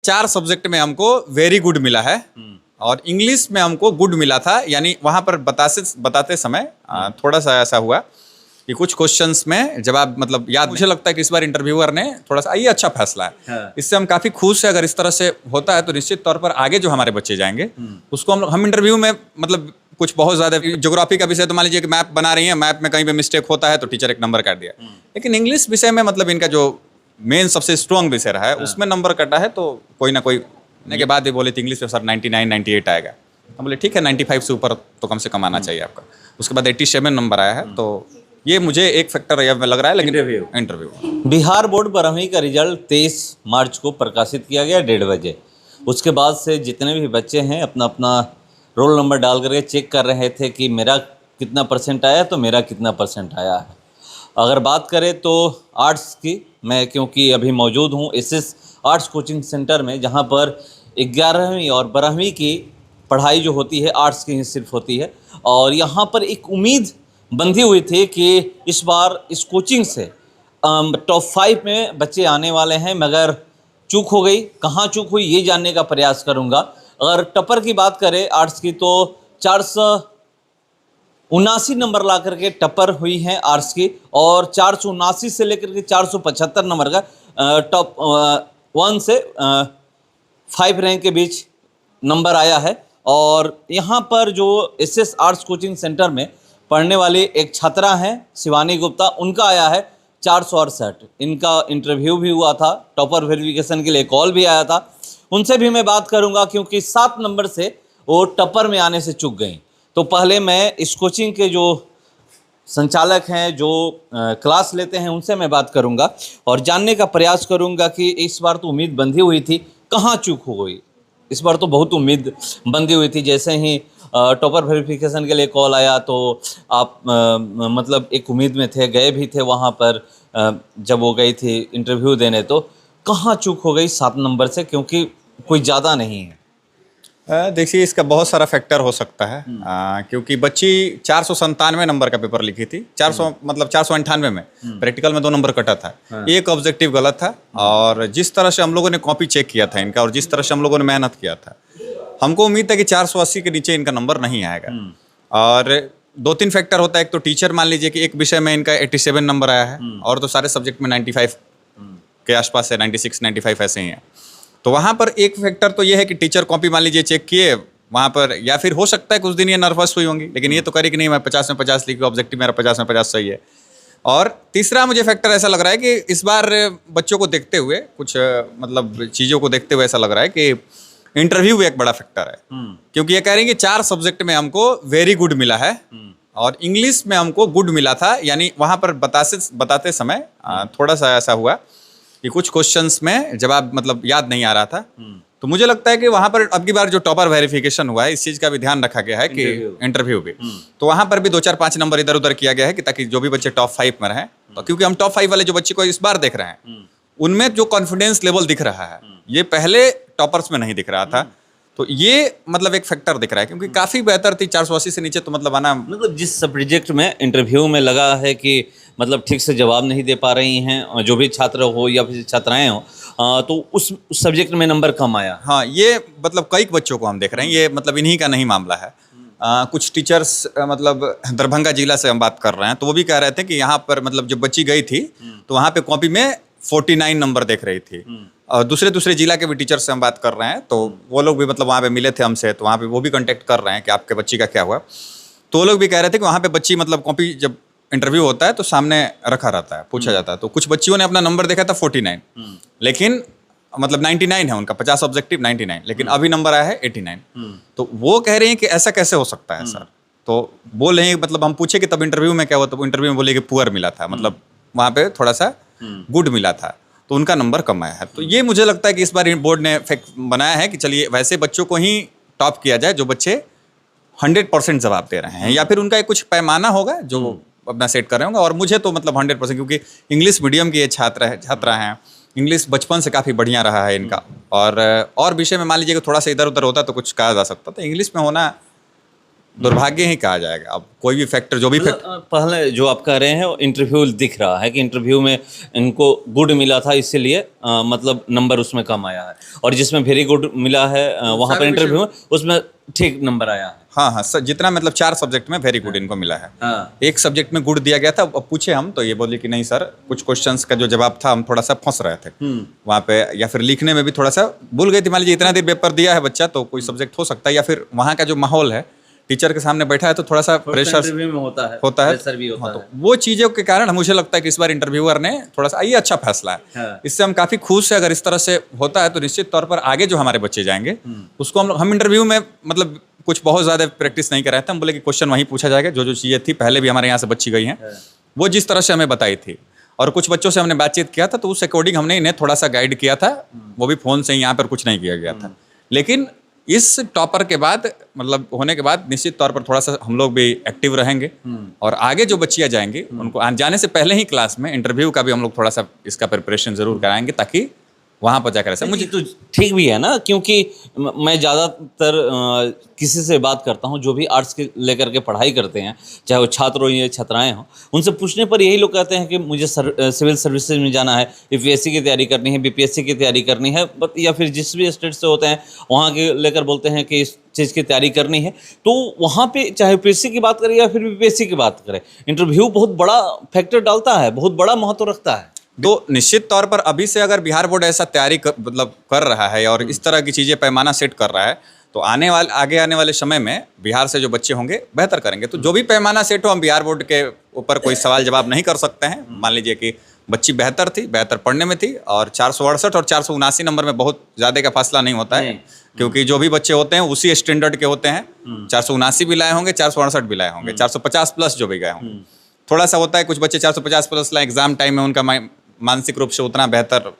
4 subject में हमको very good मिला है और इंग्लिश में हमको गुड मिला था। यानी वहाँ पर बताते समय थोड़ा सा ऐसा हुआ कि कुछ क्वेश्चंस में जवाब मतलब याद, मुझे लगता है कि इस बार इंटरव्यूअर ने थोड़ा सा ये अच्छा फैसला है। हाँ। इससे हम काफ़ी खुश है। अगर इस तरह से होता है तो निश्चित तौर पर आगे जो हमारे बच्चे जाएंगे उसको हम इंटरव्यू में मतलब कुछ बहुत ज़्यादा ज्योग्राफी का विषय तो मान लीजिए कि मैप बना रही है, मैप में कहीं पे मिस्टेक होता है तो टीचर एक नंबर काट दिया, लेकिन इंग्लिश विषय में मतलब इनका जो मेन सबसे स्ट्रॉन्ग विषय रहा है उसमें नंबर कटा है तो कोई ना कोई के बाद ये बोले थे इंग्लिश में सर 99 98 आएगा। हम बोले ठीक है 95 से ऊपर तो कम से कम आना चाहिए आपका। उसके बाद 87 नंबर आया है। तो ये मुझे एक फैक्टर लग रहा है। लेकिन इंटरव्यू बिहार बोर्ड 12वीं का रिजल्ट 23 मार्च को प्रकाशित किया गया 1:30 बजे। उसके बाद से जितने भी बच्चे हैं अपना अपना रोल नंबर डाल करके चेक कर रहे थे कि मेरा कितना परसेंट आया तो मेरा कितना परसेंट आया है। अगर बात करें तो आर्ट्स की, मैं क्योंकि अभी मौजूद हूँ एसएस आर्ट्स कोचिंग सेंटर में, जहाँ पर 11वीं और 12वीं की पढ़ाई जो होती है आर्ट्स की ही सिर्फ होती है। और यहाँ पर एक उम्मीद बंधी हुई थी कि इस बार इस कोचिंग से टॉप 5 में बच्चे आने वाले हैं, मगर चूक हो गई। कहाँ चूक हुई ये जानने का प्रयास करूँगा। अगर टॉपर की बात करें आर्ट्स की तो 479 नंबर ला करके टॉपर हुई हैं आर्ट्स की, और 479 से लेकर के 475 नंबर का टॉप 1 से 5 रैंक के बीच नंबर आया है। और यहाँ पर जो एसएस आर्ट्स कोचिंग सेंटर में पढ़ने वाली एक छात्रा हैं शिवानी गुप्ता, उनका आया है 468। इनका इंटरव्यू भी हुआ था, टॉपर वेरिफिकेशन के लिए कॉल भी आया था। उनसे भी मैं बात करूंगा क्योंकि 7 नंबर से वो टॉपर में आने से चूक गई। तो पहले मैं इस कोचिंग के जो संचालक हैं, जो क्लास लेते हैं, उनसे मैं बात करूंगा और जानने का प्रयास करूंगा कि इस बार तो उम्मीद बंधी हुई थी, कहाँ चूक हो गई। इस बार तो बहुत उम्मीद बंधी हुई थी। जैसे ही टॉपर वेरिफिकेशन के लिए कॉल आया तो आप मतलब एक उम्मीद में थे, गए भी थे वहाँ पर। जब वो गई थी इंटरव्यू देने तो कहाँ चूक हो गई 7 नंबर से, क्योंकि कोई ज़्यादा नहीं है। देखिए इसका बहुत सारा फैक्टर हो सकता है। क्योंकि बच्ची 497 नंबर का पेपर लिखी थी। 400 मतलब 498 में प्रैक्टिकल में 2 नंबर कटा था। एक ऑब्जेक्टिव गलत था। और जिस तरह से हम लोगों ने कॉपी चेक किया था इनका और जिस तरह से हम लोगों ने मेहनत किया था, हमको उम्मीद था कि 480 के नीचे इनका नंबर नहीं आएगा। और 2-3 फैक्टर होता है। एक तो टीचर, मान लीजिए कि एक विषय में इनका 87 नंबर आया है और तो सारे सब्जेक्ट में 95 के आसपास है, 96 95 ऐसे ही है। तो वहाँ पर एक फैक्टर तो ये है कि टीचर कॉपी मान लीजिए चेक किए वहाँ पर, या फिर हो सकता है कुछ दिन ये नर्वस हुई होंगी, लेकिन ये तो करी कि नहीं मैं 50 में 50 लिखी, ऑब्जेक्टिव मेरा 50 में 50 सही है। और तीसरा मुझे फैक्टर ऐसा लग रहा है कि इस बार बच्चों को देखते हुए, कुछ मतलब चीज़ों को देखते हुए ऐसा लग रहा है कि इंटरव्यू भी एक बड़ा फैक्टर है। क्योंकि ये कह रही है कि 4 सब्जेक्ट में हमको वेरी गुड मिला है और इंग्लिश में हमको गुड मिला था। यानी वहाँ पर बताते समय थोड़ा सा ऐसा हुआ कि कुछ क्वेश्चंस में जवाब मतलब याद नहीं आ रहा था। तो मुझे लगता है कि वहाँ पर अब की बार जो टॉपर वेरिफिकेशन हुआ है इस चीज़ का भी ध्यान रखा गया है कि इंटरव्यू भी, तो वहाँ पर भी 2-4-5 नंबर इधर उधर किया गया है कि ताकि जो भी बच्चे टॉप 5 में रहें। तो क्योंकि हम टॉप 5 वाले जो बच्चे को इस बार देख रहे हैं उनमें जो कॉन्फिडेंस लेवल दिख रहा है ये पहले टॉपर्स में नहीं दिख रहा था। तो ये मतलब एक फैक्टर दिख रहा है क्योंकि काफ़ी बेहतर थी। 480 से नीचे तो मतलब आना, मतलब जिस सब्जेक्ट में इंटरव्यू में लगा है कि मतलब ठीक से जवाब नहीं दे पा रही हैं, जो भी छात्र हो या फिर छात्राएं हो, तो उस सब्जेक्ट में नंबर कम आया। हाँ, ये मतलब कई बच्चों को हम देख रहे हैं। ये मतलब इन्हीं का नहीं मामला है। कुछ टीचर्स मतलब दरभंगा जिला से हम बात कर रहे हैं तो वो भी कह रहे थे कि यहाँ पर मतलब जब बच्ची गई थी तो वहाँ पे कॉपी में 49 नंबर देख रही थी। और दूसरे जिला के भी टीचर से हम बात कर रहे हैं तो वो लोग भी मतलब वहाँ पे मिले थे हमसे, तो वहाँ पे वो भी कांटेक्ट कर रहे हैं कि आपके बच्ची का क्या हुआ। तो वो लोग भी कह रहे थे कि वहाँ पे बच्ची मतलब कॉपी जब इंटरव्यू होता है तो सामने रखा रहता है, पूछा जाता है। तो कुछ बच्चियों ने अपना नंबर देखा था 49, लेकिन मतलब 99 है उनका, 50 ऑब्जेक्टिव 99, लेकिन अभी नंबर आया है 89। तो वो कह रहे हैं कि ऐसा कैसे हो सकता है सर। तो बोल रहे हैं मतलब हम पूछे कि तब इंटरव्यू में क्या हुआ, तो इंटरव्यू में बोले कि पुअर मिला था, मतलब वहाँ पे थोड़ा सा गुड मिला था तो उनका नंबर कम आया है। तो ये मुझे लगता है कि इस बार बोर्ड ने फैक्ट बनाया है कि चलिए वैसे बच्चों को ही टॉप किया जाए जो बच्चे 100% जवाब दे रहे हैं, या फिर उनका एक कुछ पैमाना होगा जो अपना सेट कर रहे होंगे। और मुझे तो मतलब 100%, क्योंकि इंग्लिश मीडियम की ये छात्रा हैं, इंग्लिश बचपन से काफ़ी बढ़िया रहा है इनका। और विषय में मान लीजिए कि थोड़ा सा इधर उधर होता तो कुछ कहा जा सकता, तो इंग्लिश में होना दुर्भाग्य ही कहा जाएगा। अब कोई भी फैक्टर जो भी फैक्टर पहले जो आप कह रहे हैं इंटरव्यू दिख रहा है कि इंटरव्यू में इनको गुड मिला था, इसीलिए मतलब नंबर उसमें कम आया है, और जिसमें वेरी गुड मिला है वहाँ पर इंटरव्यू में उसमें ठीक नंबर आया है। हाँ हाँ सर, जितना मतलब 4 सब्जेक्ट में वेरी गुड इनको मिला है। हाँ। एक सब्जेक्ट में गुड दिया गया था। अब पूछे हम तो ये बोले कि नहीं सर, कुछ क्वेश्चंस का जो जवाब था हम थोड़ा सा फंस रहे थे वहाँ पे, या फिर लिखने में भी थोड़ा सा भूल गए थे। मान लीजिए इतना देर पेपर दिया है बच्चा तो कोई सब्जेक्ट हो सकता है, या फिर वहाँ का जो माहौल है, टीचर के सामने बैठा है तो थोड़ा सा प्रेशर इंटरव्यू में होता है प्रेशर भी होता हाँ, तो है। वो चीजों के कारण मुझे लगता है कि इस बार इंटरव्यूअर ने थोड़ा सा ये अच्छा फैसला है। हाँ। इससे हम काफी खुश है। अगर इस तरह से होता है तो निश्चित तौर पर आगे जो हमारे बच्चे जाएंगे उसको हम इंटरव्यू में मतलब कुछ बहुत ज्यादा प्रैक्टिस नहीं कर रहे थे। हम बोले कि क्वेश्चन वहीं पूछा जाएगा जो जो चीजें थी पहले भी हमारे यहाँ से बच्ची गई हैं वो जिस तरह से हमें बताई थी, और कुछ बच्चों से हमने बातचीत किया था तो उस अकॉर्डिंग हमने इन्हें थोड़ा सा गाइड किया था। वो भी फोन से ही, यहाँ पर कुछ नहीं किया गया था। लेकिन इस टॉपर के बाद मतलब होने के बाद निश्चित तौर पर थोड़ा सा हम लोग भी एक्टिव रहेंगे, और आगे जो बच्चियां जाएंगी उनको जाने से पहले ही क्लास में इंटरव्यू का भी हम लोग थोड़ा सा इसका प्रिपरेशन जरूर कराएंगे, ताकि वहां पर जाकर ऐसा मुझे तो ठीक भी है ना, क्योंकि मैं ज़्यादातर किसी से बात करता हूँ जो भी आर्ट्स के लेकर के पढ़ाई करते हैं, चाहे वो छात्र हो या छात्राएं हों, उनसे पूछने पर यही लोग कहते हैं कि मुझे सिविल सर्विसेज में जाना है, यूपीएससी की तैयारी करनी है, बीपीएससी की तैयारी करनी है, या फिर जिस भी स्टेट से होते हैं वहाँ के लेकर बोलते हैं कि इस चीज़ की तैयारी करनी है। तो वहाँ पे चाहे यूपीएससी की बात करें या फिर बीपीएससी की बात करें, इंटरव्यू बहुत बड़ा फैक्टर डालता है, बहुत बड़ा महत्व रखता है। तो निश्चित तौर पर अभी से अगर बिहार बोर्ड ऐसा तैयारी मतलब कर रहा है और इस तरह की चीज़ें पैमाना सेट कर रहा है तो आगे आने वाले समय में बिहार से जो बच्चे होंगे बेहतर करेंगे। तो जो भी पैमाना सेट हो, हम बिहार बोर्ड के ऊपर कोई सवाल जवाब नहीं कर सकते हैं। मान लीजिए कि बच्ची बेहतर थी, बेहतर पढ़ने में थी, और 468 और 479 नंबर में बहुत ज़्यादा का फासला नहीं होता है, क्योंकि जो भी बच्चे होते हैं उसी स्टैंडर्ड के होते हैं। 479 भी लाए होंगे, 468 भी लाए होंगे, 450 प्लस जो भी गए होंगे। थोड़ा सा होता है कुछ बच्चे 450 प्लस लाए, एग्जाम टाइम में उनका मानसिक रूप से उतना बेहतर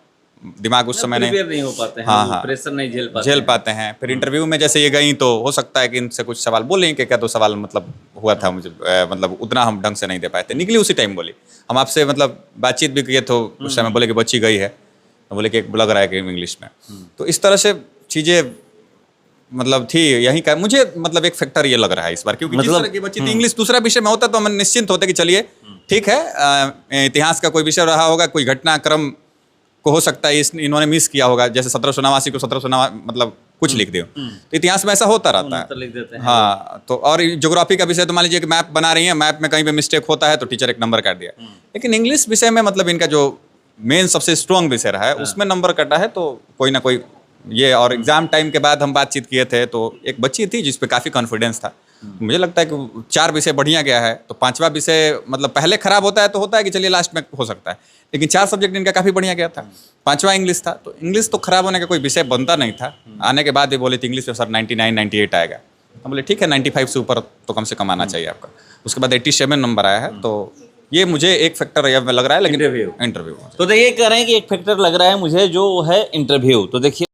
दिमाग उस समय नहीं हो पाते हैं, हाँ, प्रेशर नहीं झेल पाते हैं। फिर इंटरव्यू में जैसे ये गई तो हो सकता है कि इनसे कुछ सवाल बोलें कि क्या, तो सवाल मतलब हुआ था मुझे मतलब उतना हम ढंग से नहीं दे पाए थे। निकली उसी टाइम बोली, हम आपसे मतलब बातचीत भी किए तो उस समय बोले कि बच्ची गई है, तो बोले कि एक लग रहा है कि इंग्लिश में। तो इस तरह से चीज़ें मतलब थी। यही का मुझे मतलब एक फैक्टर ये लग रहा है इस बार, क्योंकि जिस तरह की बच्ची थी, इंग्लिश दूसरा विषय में होता तो हम निश्चिंत होते कि चलिए ठीक है, इतिहास का कोई विषय रहा होगा, कोई घटनाक्रम को हो सकता है इन्होंने मिस किया होगा, जैसे 1789 को 1789 मतलब कुछ लिख दियो, तो इतिहास में ऐसा होता रहता है। लिख देते हैं। हाँ, तो और ज्योग्राफी का विषय तो मान लीजिए कि मैप बना रही है, मैप में कहीं पे मिस्टेक होता है तो टीचर एक नंबर काट दिया। लेकिन इंग्लिश विषय में मतलब इनका जो मेन सबसे स्ट्रॉन्ग विषय रहा है उसमें नंबर कटा है, तो कोई ना कोई ये। और एग्जाम टाइम के बाद हम बातचीत किए थे तो एक बच्ची थी जिस पे काफ़ी कॉन्फिडेंस था। मुझे लगता है कि 4 विषय बढ़िया गया है, तो 5वां विषय मतलब पहले खराब होता है तो होता है कि चलिए लास्ट में हो सकता है, लेकिन 4 सब्जेक्ट इनका काफ़ी बढ़िया गया था। 5वां इंग्लिश था, तो इंग्लिश तो खराब होने का कोई विषय बनता नहीं था। आने के बाद ये बोले थे इंग्लिश में सर 99 98 आएगा। हम बोले ठीक है, 95 से ऊपर तो कम से कम आना चाहिए आपका। उसके बाद 87 नंबर आया है, तो ये मुझे एक फैक्टर लग रहा है। लेकिन इंटरव्यू तो देखिए कह रहे हैं कि एक फैक्टर लग रहा है मुझे, जो है इंटरव्यू। तो देखिए